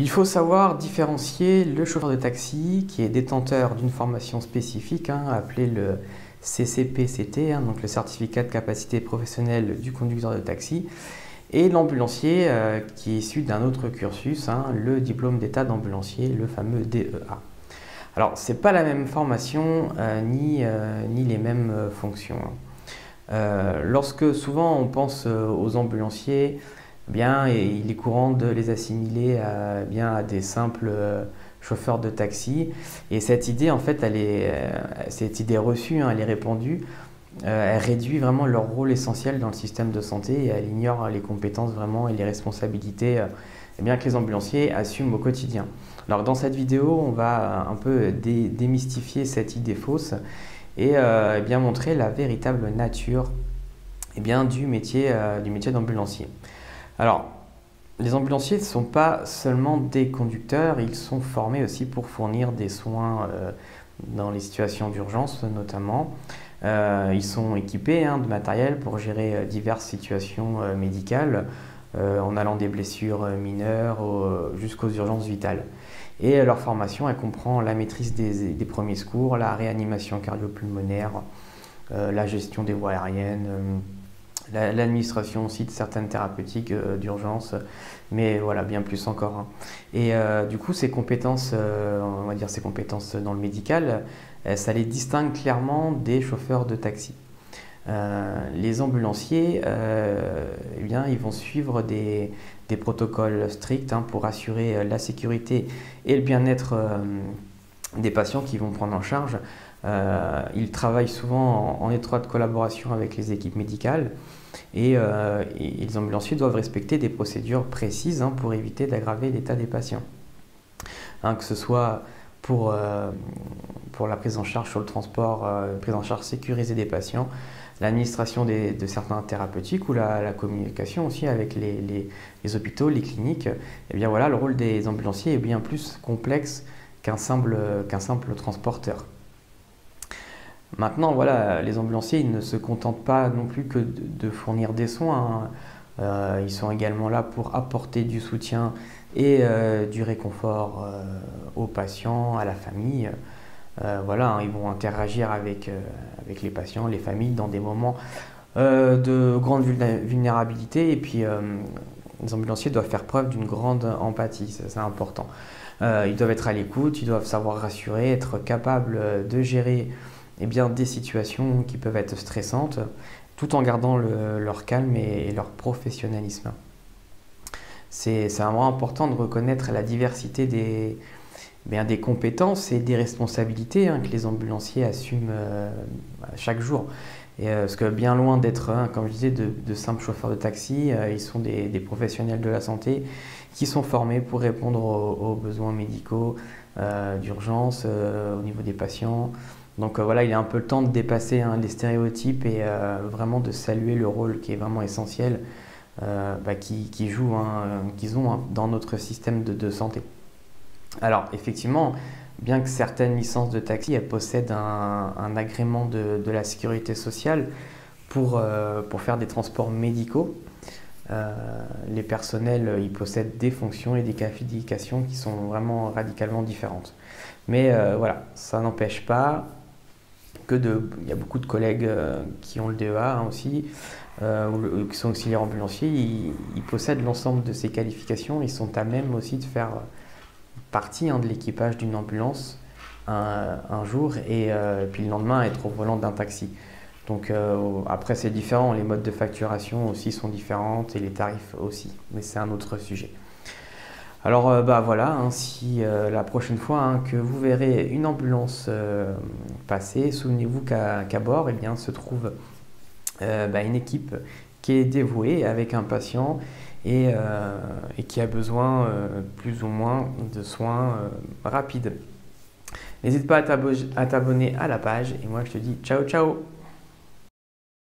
Il faut savoir différencier le chauffeur de taxi qui est détenteur d'une formation spécifique, appelée le CCPCT, donc le certificat de capacité professionnelle du conducteur de taxi, et l'ambulancier qui est issu d'un autre cursus, le diplôme d'état d'ambulancier, le fameux DEA. Alors, ce n'est pas la même formation ni les mêmes fonctions. Lorsque souvent on pense aux ambulanciers, il est courant de les assimiler à des simples chauffeurs de taxi. Et cette idée, en fait, cette idée reçue, elle est répandue. Elle réduit vraiment leur rôle essentiel dans le système de santé et elle ignore les compétences vraiment et les responsabilités que les ambulanciers assument au quotidien. Alors dans cette vidéo, on va un peu démystifier cette idée fausse et montrer la véritable nature du métier d'ambulancier. Alors, les ambulanciers ne sont pas seulement des conducteurs, ils sont formés aussi pour fournir des soins dans les situations d'urgence notamment. Ils sont équipés de matériel pour gérer diverses situations médicales, en allant des blessures mineures jusqu'aux urgences vitales. Et leur formation, elle comprend la maîtrise des premiers secours, la réanimation cardio-pulmonaire, la gestion des voies aériennes, l'administration aussi de certaines thérapeutiques d'urgence, mais voilà, bien plus encore. Et du coup, ces compétences, on va dire ces compétences dans le médical, ça les distingue clairement des chauffeurs de taxi. Les ambulanciers, ils vont suivre des protocoles stricts pour assurer la sécurité et le bien-être des patients qu'ils vont prendre en charge. Ils travaillent souvent en étroite collaboration avec les équipes médicales et les ambulanciers doivent respecter des procédures précises pour éviter d'aggraver l'état des patients. Que ce soit pour la prise en charge sur le transport, prise en charge sécurisée des patients, l'administration de certains thérapeutiques ou la communication aussi avec les hôpitaux, les cliniques. Le rôle des ambulanciers est bien plus complexe qu'un simple transporteur. Maintenant, les ambulanciers ils ne se contentent pas non plus que de fournir des soins. Ils sont également là pour apporter du soutien et du réconfort aux patients, à la famille. Ils vont interagir avec les patients, les familles dans des moments de grande vulnérabilité. Et puis, les ambulanciers doivent faire preuve d'une grande empathie, c'est important. Ils doivent être à l'écoute, ils doivent savoir rassurer, être capables de gérer des situations qui peuvent être stressantes, tout en gardant leur calme et leur professionnalisme. C'est vraiment important de reconnaître la diversité des compétences et des responsabilités que les ambulanciers assument chaque jour. Parce que bien loin d'être, comme je disais, de simples chauffeurs de taxi, ils sont des professionnels de la santé qui sont formés pour répondre aux besoins médicaux d'urgence au niveau des patients. Donc il est un peu le temps de dépasser les stéréotypes et vraiment de saluer le rôle qui est vraiment essentiel qu'ils ont dans notre système de santé. Alors effectivement, bien que certaines licences de taxi elles possèdent un agrément de la sécurité sociale pour faire des transports médicaux, les personnels ils possèdent des fonctions et des qualifications qui sont vraiment radicalement différentes. Mais ça n'empêche pas il y a beaucoup de collègues qui ont le DEA aussi, ou qui sont auxiliaires ambulanciers, ils possèdent l'ensemble de ces qualifications, ils sont à même aussi de faire partie de l'équipage d'une ambulance un jour et puis le lendemain être au volant d'un taxi. Donc après c'est différent, les modes de facturation aussi sont différentes et les tarifs aussi, mais c'est un autre sujet. Alors si la prochaine fois que vous verrez une ambulance passer, souvenez-vous qu'à bord se trouve une équipe qui est dévouée avec un patient et qui a besoin plus ou moins de soins rapides. N'hésite pas à t'abonner à la page et moi je te dis ciao ciao.